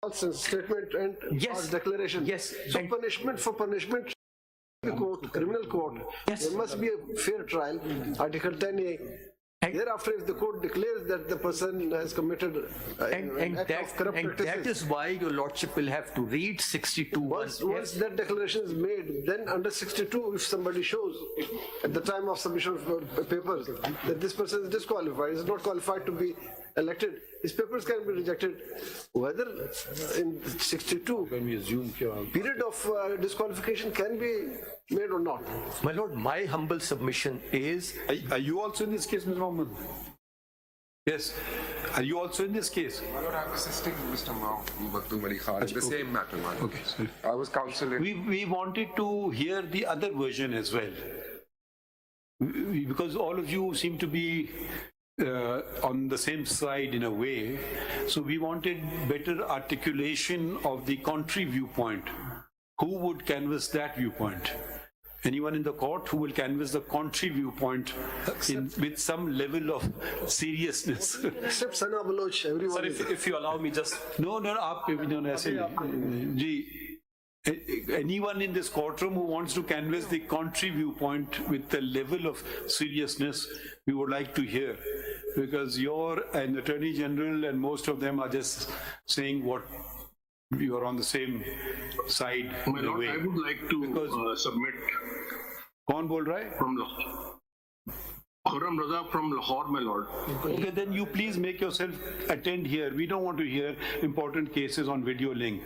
false statement and false declaration. Yes. So punishment for punishment. Court, criminal court. Yes. There must be a fair trial. Article 10A. Thereafter, if the court declares that the person has committed an act of corrupt and practices, that is why your lordship will have to read 62. once that declaration is made, then under 62, if somebody shows at the time of submission of papers that this person is disqualified, is not qualified to be elected, his papers can be rejected. Whether in 62 period of disqualification can be made or not. My lord, my humble submission is. Are you also in this case, Mr. Mohammed? Yes. Are you also in this case? My lord, I'm assisting Mr. Maktoum Ali Khan in the same matter, my lord. Okay, sorry. I was counseling. We wanted to hear the other version as well. Because all of you seem to be on the same side in a way. So we wanted better articulation of the contrary viewpoint. Who would canvass that viewpoint? Anyone in the court who will canvass the contrary viewpoint with some level of seriousness. Except Sana Baloch, everyone. Sir, if you allow me just... No, ऐसे नहीं. जी, anyone in this courtroom who wants to canvass the contrary viewpoint with the level of seriousness, we would like to hear. Because you're an Attorney General and most of them are just saying what you are on the same side. My lord, I would like to submit. कौन बोल रहा है? From Lahore. Khurram Raza from Lahore, my lord. Okay, then you please make yourself attend here. We don't want to hear important cases on video link.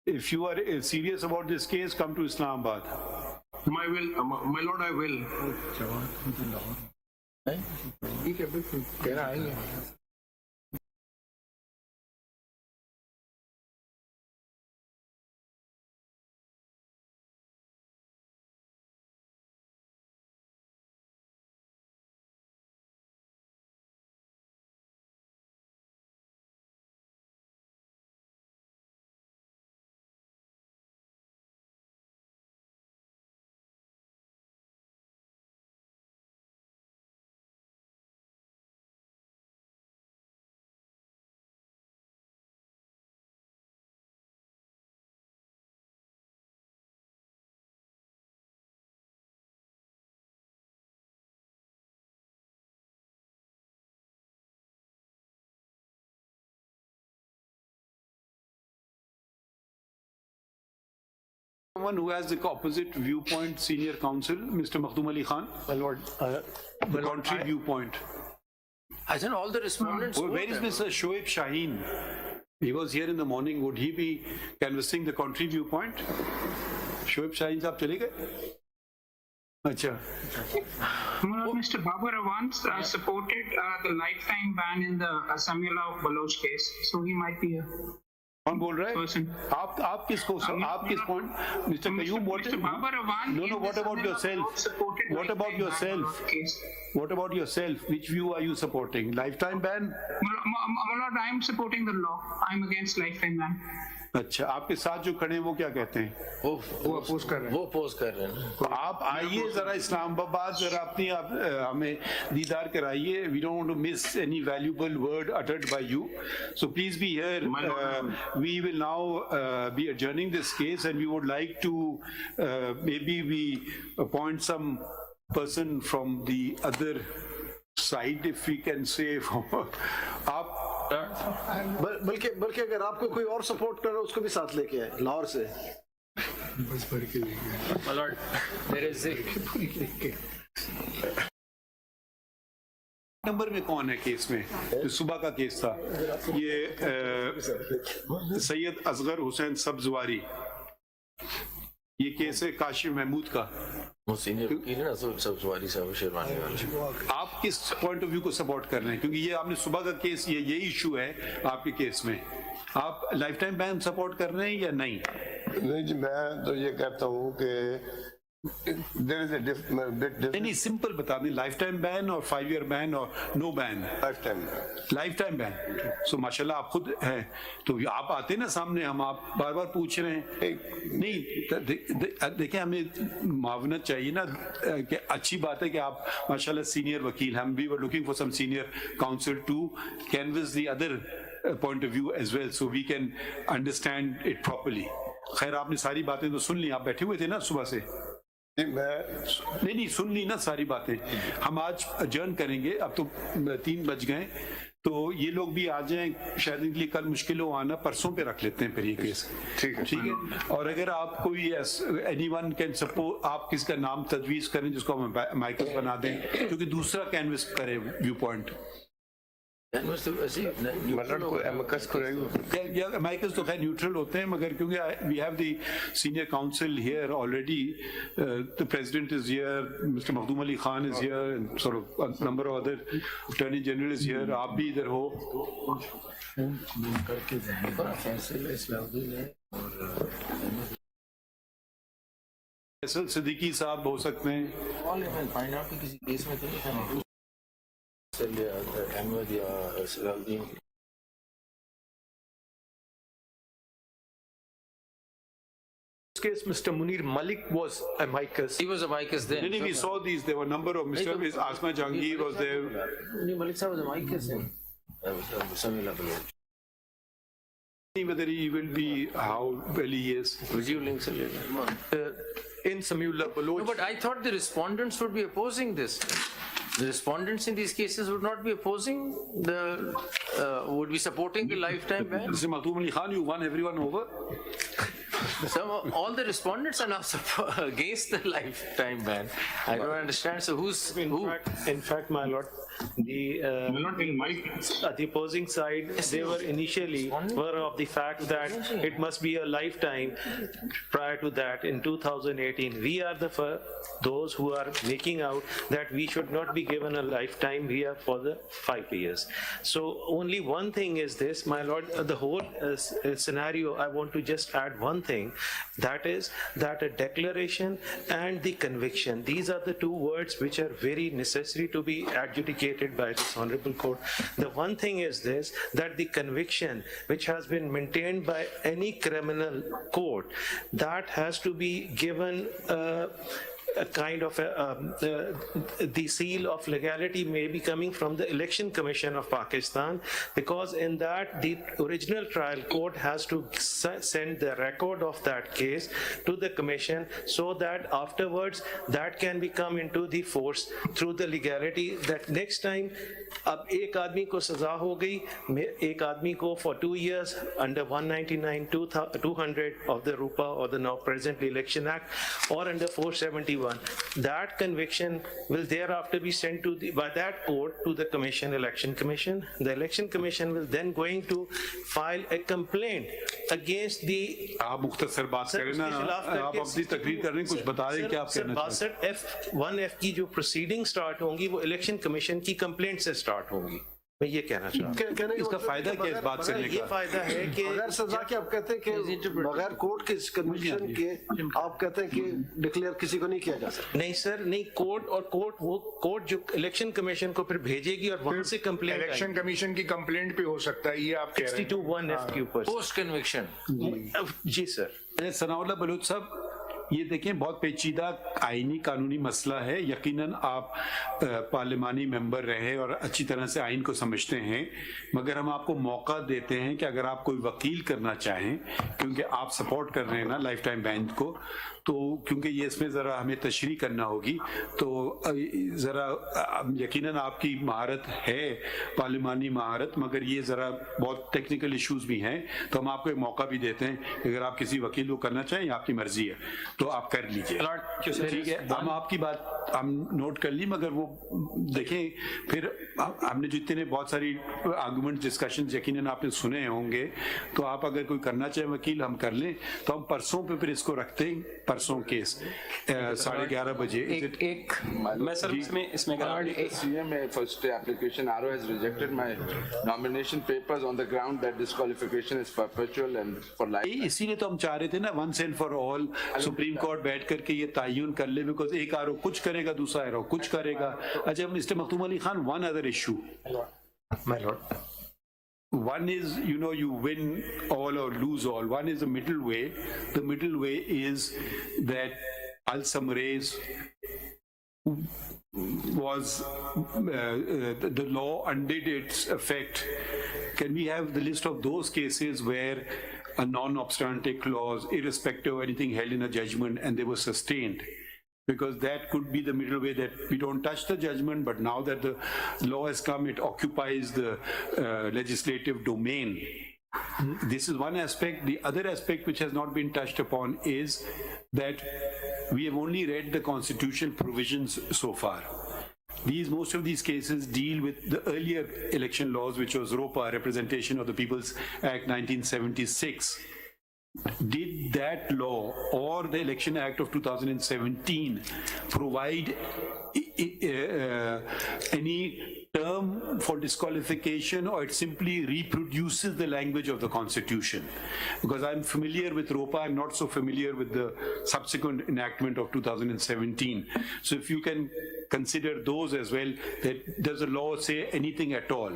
If you are serious about this case, come to Islamabad. My lord, I will. Someone who has the opposite viewpoint, senior counsel, Mr. Maktoum Ali Khan. My lord, The contrary viewpoint. as in all the respondents. Where is Mr. Shoaib Shaheen? He was here in the morning. Would he be canvassing the contrary viewpoint? Shoaib Shaheen साहब चले गए? अच्छा. Mr. Babar Awan supported the lifetime ban in the Samiullah Baloch case, so he might be a कौन बोल रहा है? person. आप किसको? आप किस point? Mr. Qayyum, what? Mr. Babar Awan. No. What about yourself? What about yourself? What about yourself? Which view are you supporting? Lifetime ban? My lord, I am supporting the law. I am against lifetime ban. अच्छा, आपके साथ जो खड़े हैं वो क्या कहते हैं? वो अपोज कर रहे हैं. तो आप आइए जरा इस्लामाबाद, जरा अपनी हमें दीदार कराइए. We don't want to miss any valuable word uttered by you. So please be here. We will now be adjourning this case, and we would like to maybe we appoint some person from the other side, if we can say. आप बल्कि अगर आपको कोई और support कर रहा है उसको भी साथ लेके आए लाहौर से. My lord, there is a... number में कौन है केस में? जो सुबह का केस था, ये सैयद असगर हुसैन सब्जवारी. ये केस है काशिफ महमूद का. सीनियर वकील है ना, सब्जवारी साहब शेरवानी वाले. आप किस पॉइंट ऑफ व्यू को सपोर्ट कर रहे हैं? क्योंकि ये आपने सुबह का केस, ये इशू है आपके केस में. आप लाइफ टाइम बैन सपोर्ट कर रहे हैं या नहीं? नहीं जी, मैं तो ये कहता हूँ कि there is a bit difference. नहीं, सिंपल बता दें, लाइफ टाइम बैन और 5 year बैन और no ban. Life time ban. So माशाल्लाह आप खुद हैं, तो आप आते ना सामने, हम आप बार बार पूछ रहे हैं. नहीं देखें, हमें मावनत चाहिए ना. कि अच्छी बात है कि आप माशाल्लाह सीनियर वकील. हम we were looking for some senior counsel to canvass the other point of view as well, so we can understand it properly. खैर आपने सारी बातें तो सुन ली, आप बैठे हुए थे ना सुबह से? जी, मैं नहीं सुन ली ना सारी बातें. हम आज adjourn करेंगे, अब तो 3 बज गए, तो ये लोग भी आ जाएं, शायद इनके लिए कल मुश्किल हो आना, परसों पे रख लेते हैं फिर ये केस. ठीक है. ठीक है. और अगर आप कोई एनीवन कैन सपोर्ट, आप किसका नाम तजवीज करें जिसको हम माइकल बना दें, क्योंकि दूसरा कैनवस करे व्यू पॉइंट. मतलब को एमकस को रहेगा. माइकल्स तो खैर न्यूट्रल होते हैं, मगर क्योंकि we have the senior counsel here already, the president is here, mister Makhdoom Ali Khan is here, sort of number of other attorney general is here, आप भी इधर हो. फैसल सिद्दीकी साहब हो सकते हैं. किसी केस में तो नहीं था अहमद या Salauddin. Case, Mr. Munir Malik was amicus. He was amicus then. We saw these, there were a number of Mr. Asma Jahangir was there. Malik Sahib was amicus then. Samila Baloch. Whether he will be, how well he is. Vijay links In Samiullah Baloch. No, but I thought the respondents would be opposing this. The respondents in these cases would not be opposing would be supporting the lifetime ban. Mr. Makhdoom Ali Khan, you won everyone over. All the respondents are now against the lifetime ban. I don't understand. So who? In fact, my lord, the opposing side, they were initially were of the fact that it must be a lifetime. Prior to that, in 2018, we are those who are making out that we should not be given a lifetime here for the 5 years. So only one thing is this, my lord, the whole scenario, I want to just add one thing, that is that a declaration and the conviction, these are the 2 words which are very necessary to be adjudicated by this honorable court. The one thing is this, that the conviction which has been maintained by any criminal court, that has to be given a kind of the seal of legality may be coming from the Election Commission of Pakistan, because in that the original trial court has to send the record of that case to the commission, so that afterwards that can become into the force through the legality, that next time अब एक आदमी को सजा हो गई, एक आदमी को for 2 years under 199 200 of the RUPA or the now presently Election Act, or under 471, that conviction will thereafter be sent to by that court to the commission, Election Commission. The Election Commission will then going to file a complaint against the. आप मुख्तसर बात करें ना, आप अपनी तकरीर कर रहे हैं, कुछ बता रहे हैं क्या आप कहना चाहते हैं? 1F की जो प्रोसीडिंग स्टार्ट होंगी वो इलेक्शन कमीशन की कंप्लेंट से स्टार्ट होंगी, मैं ये कहना चाहता हूँ. इसका फायदा क्या है इस बात करने का? ये फायदा है कि बगैर सजा के आप कहते हैं कि बगैर कोर्ट के कन्विक्शन के आप कहते हैं कि डिक्लेयर किसी को नहीं किया जा सकता. नहीं सर, नहीं, कोर्ट जो इलेक्शन कमीशन को फिर भेजेगी और वहां से कंप्लेंट इलेक्शन कमीशन की कंप्लेंट पे हो सकता है, ये आप कह रहे हैं. 62(1)(f) के ऊपर पोस्ट कन्विक्शन. जी सर. सनाउल्लाह बलूच साहब, ये देखें बहुत पेचीदा आईनी कानूनी मसला है. यकीनन आप पार्लिमानी मेंबर रहे और अच्छी तरह से आइन को समझते हैं, मगर हम आपको मौका देते हैं कि अगर आप कोई वकील करना चाहें, क्योंकि आप सपोर्ट कर रहे हैं ना लाइफ टाइम बैन को, तो क्योंकि ये इसमें ज़रा हमें तशरीह करना होगी, तो ज़रा यकीनन आपकी महारत है, पार्लिमानी महारत, मगर ये ज़रा बहुत टेक्निकल इश्यूज भी हैं, तो हम आपको एक मौका भी देते हैं कि अगर आप किसी वकील को करना चाहें, आपकी मर्जी है तो आप कर लीजिए. ठीक है, हम आपकी बात हम नोट कर ली, मगर वो देखें फिर हमने जितने बहुत सारी आर्गूमेंट डिस्कशन यकीनन आपने सुने होंगे, तो आप अगर कोई करना चाहे वकील हम कर लें, तो हम परसों पे फिर इसको रखते हैं, परसों केस 11:30 बजे. मैं सर इसमें CMA first application RO has rejected my nomination papers on the ground that disqualification is perpetual and for life. इसीलिए तो हम चाह रहे थे ना, once and for all supreme court बैठ करके ये तायुन कर ले, बिकॉज एक आरो कुछ करेगा, दूसरा आरो कुछ करेगा. अच्छा mister Makhdoom Ali Khan, one other issue. My lord. One is, you win all or lose all. One is the middle way. The middle way is that Al Samrez was the law undid its effect. Can we have the list of those cases where a non-obstante clause, irrespective of anything held in a judgment, and they were sustained? Because that could be the middle way, that we don't touch the judgment, but now that the law has come, it occupies the legislative domain. This is one aspect. The other aspect which has not been touched upon is that we have only read the constitutional provisions so far. Most of these cases deal with the earlier election laws, which was ROPA, Representation of the People's Act 1976. Did that law or the Election Act of 2017 provide any term for disqualification, or it simply reproduces the language of the Constitution? Because I'm familiar with ROPA, I'm not so familiar with the subsequent enactment of 2017. So if you can consider those as well, that does the law say anything at all?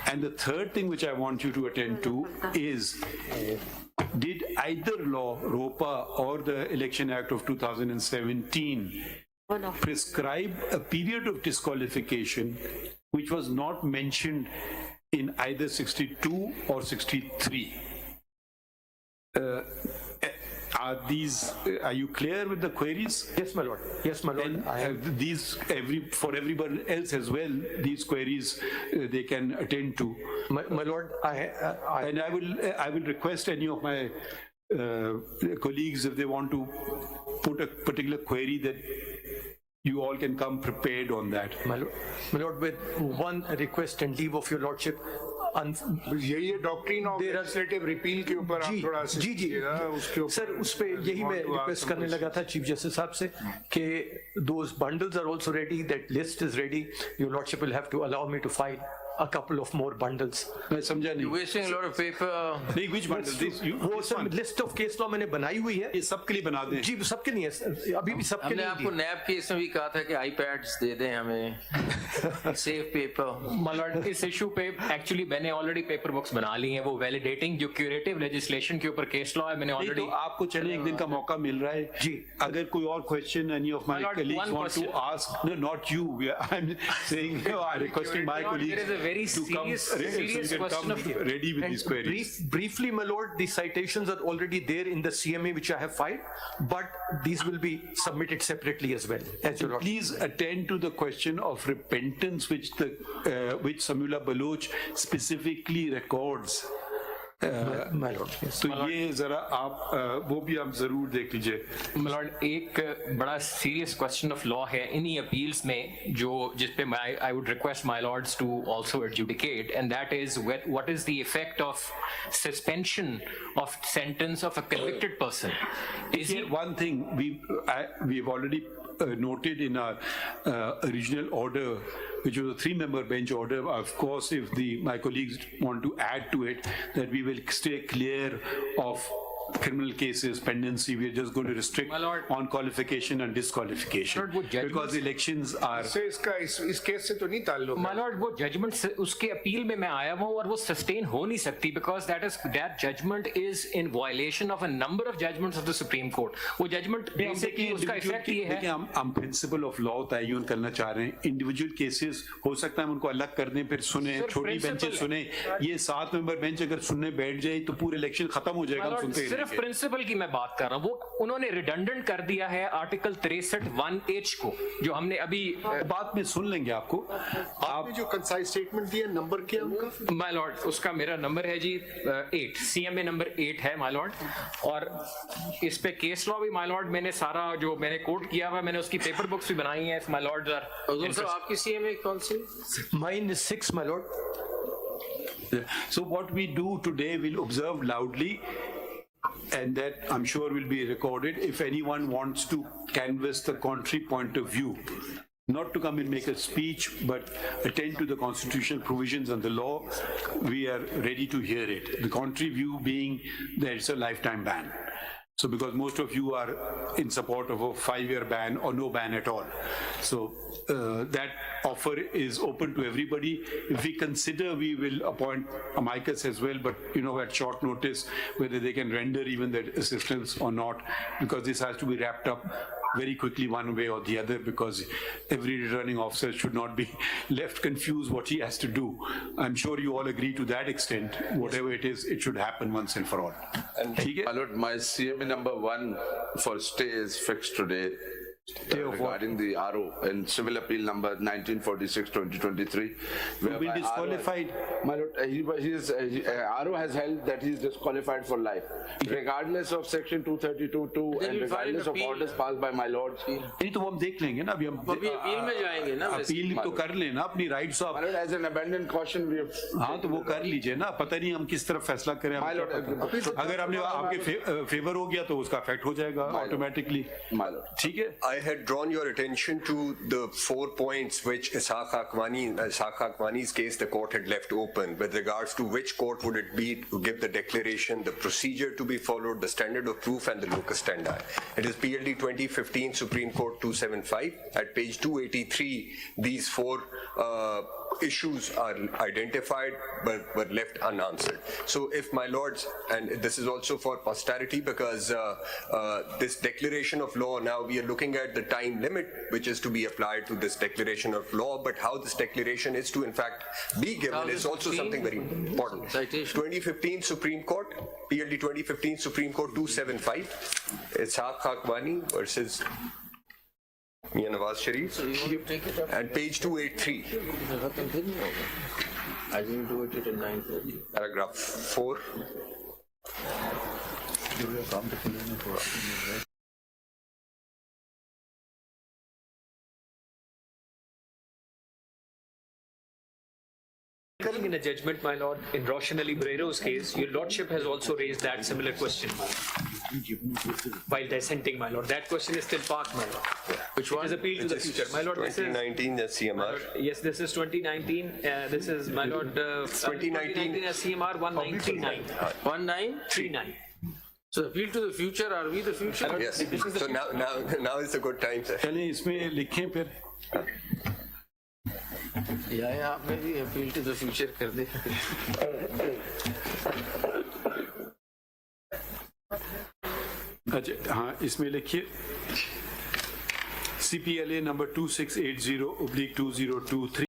And the third thing which I want you to attend to is, did either law, ROPA or the Election Act of 2017, prescribe a period of disqualification which was not mentioned in either 62 or 63? Are you clear with the queries? Yes, my lord. Yes, my lord. And for everyone else as well, these queries they can attend to. My lord, And I will request any of my colleagues, if they want to put a particular query, that you all can come prepared on that. my lord, with one request and leave of your lordship. ये doctrine of legislative repeal के ऊपर आप थोड़ा जी जी sir, उस पे यही मैं request करने लगा था चीफ जस्टिस साहब से कि those bundles are also ready, that list is ready. Your lordship will have to allow me to file a couple of more bundles. मैं समझा नहीं. You're wasting a lot of paper. नहीं, which bundle? वो sir list of case law मैंने बनाई हुई है. ये सबके लिए बना दें. जी सबके नहीं है, अभी भी सबके हमने नहीं आपको दी. नैब केस में भी कहा था कि आईपैड्स दे दें हमें, सेव पेपर. My lord, इस इशू पे एक्चुअली मैंने ऑलरेडी पेपर बुक्स बना ली हैं, वो वैलिडेटिंग जो क्यूरेटिव लेजिस्लेशन के ऊपर केस लॉ है, मैंने ऑलरेडी. तो आपको चले एक दिन का मौका मिल रहा है जी. अगर कोई और question any of my colleagues want to ask, no, not you, I'm saying, I'm requesting my colleagues There is a very to come serious question of ready with these queries. Briefly, my lord, the citations are already there in the CMA which I have filed, but these will be submitted separately as well. As your lord. Please attend to the question of repentance, which Samula Baloch specifically records. My lord, yes. तो ये जरा आप वो भी आप जरूर देख लीजिए. My lord, एक बड़ा serious question of law है इन्हीं appeals में, जो जिस पे I would request my lords to also adjudicate, and that is what is the effect of suspension of sentence of a convicted person? Is he One thing we've already noted in our original order, which was a 3-member bench order. Of course, if my colleagues want to add to it, that we will stay clear of criminal cases, pendency. We are just going to restrict on qualification and disqualification, because elections are. इस case से तो नहीं ताल्लुक. My lord, वो judgment उसके appeal में मैं आया हूँ और वो sustain हो नहीं सकती, because that judgment is in violation of a number of judgments of the Supreme Court. वो judgment basically उसका effect ये है. देखिए, हम principle of law तयन करना चाह रहे हैं. Individual cases हो सकता है हम उनको अलग कर दें, फिर सुने, छोटी बेंचेस सुने. ये 7-member bench अगर सुनने बैठ जाए तो पूरे इलेक्शन खत्म हो जाएगा. हम सुनते सिर्फ प्रिंसिपल की मैं बात कर रहा हूँ. वो उन्होंने रिडंडेंट कर दिया है आर्टिकल 63(1)(h) को, जो हमने अभी बाद में सुन लेंगे. आपको आपने जो कंसाइज स्टेटमेंट दिया, नंबर क्या उनका? माय लॉर्ड, उसका मेरा नंबर है जी 8, CMA नंबर 8 है माय लॉर्ड. और इस पे केस लॉ भी माय लॉर्ड मैंने सारा जो मैंने कोट किया हुआ, मैंने उसकी पेपर बुक्स भी बनाई हैं. माय लॉर्ड आपकी CMA कौन सी? Mine is 6, my lord. So what we do today, we'll observe loudly, and that I'm sure will be recorded. If anyone wants to canvass the contrary point of view, not to come and make a speech, but attend to the constitutional provisions and the law, we are ready to hear it. The contrary view being that it's a lifetime ban. So because most of you are in support of a 5-year ban or no ban at all. So that offer is open to everybody. If we consider, we will appoint amicus as well, but at short notice, whether they can render even that assistance or not, because this has to be wrapped up very quickly one way or the other, because every returning officer should not be left confused what he has to do. I'm sure you all agree to that extent. Whatever it is, it should happen once and for all. ठीक है? My lord, my CMA number 1 for stay is fixed today. Regarding the RO in civil appeal number 1946/2023. You've been disqualified. My lord, RO has held that he is disqualified for life, regardless of section 232(2) and you file an regardless of appeal. orders passed by my lord. नहीं तो वो हम देख लेंगे ना, अभी हम अभी अपील में जाएंगे ना वैसे। अपील तो कर लेना अपनी rights My of. lord, as an abandoned caution, we have. हाँ तो वो कर लीजिए ना, पता नहीं हम किस तरफ फैसला करें। My lord, अगर हमने आपके फेवर हो गया तो उसका इफेक्ट हो जाएगा ऑटोमेटिकली। My lord. ठीक है? I had drawn your attention to the 4 points which Ishaq Akwani's case the court had left open with regards to which court would it be to give the declaration, the procedure to be followed, the standard of proof and the locus standi. It is PLD 2015 Supreme Court 275 at page 283. These 4 issues are identified but were left unanswered. So if my lords, and this is also for posterity because this declaration of law, now we are looking at the time limit which is to be applied to this declaration of law, but how this declaration is to in fact be given is also something very important. Citation. 2015 Supreme Court, PLD 2015 Supreme Court 275, Ishaq Akwani versus Mian Nawaz Sharif, So you want to take it up? and page 283, खत्म फिर नहीं होगा। I will do it at 9:30. paragraph 4. In a judgment, my lord, in Roshan Ali Brero's case, your lordship has also raised that similar question while dissenting, my lord. That question is still parked, my lord. Which one? It is appeal to the future, my lord. This is 2019 CMR. yes, this is 2019. This is my lord. 2019 as CMR 1939. 1939. So appeal to the future. Are we the future? Yes. So now is a good time, sir. चलें इसमें लिखें फिर। या आपने भी appeal to the future कर दे। अच्छा हाँ इसमें लिखिए CPLA number 2680/2023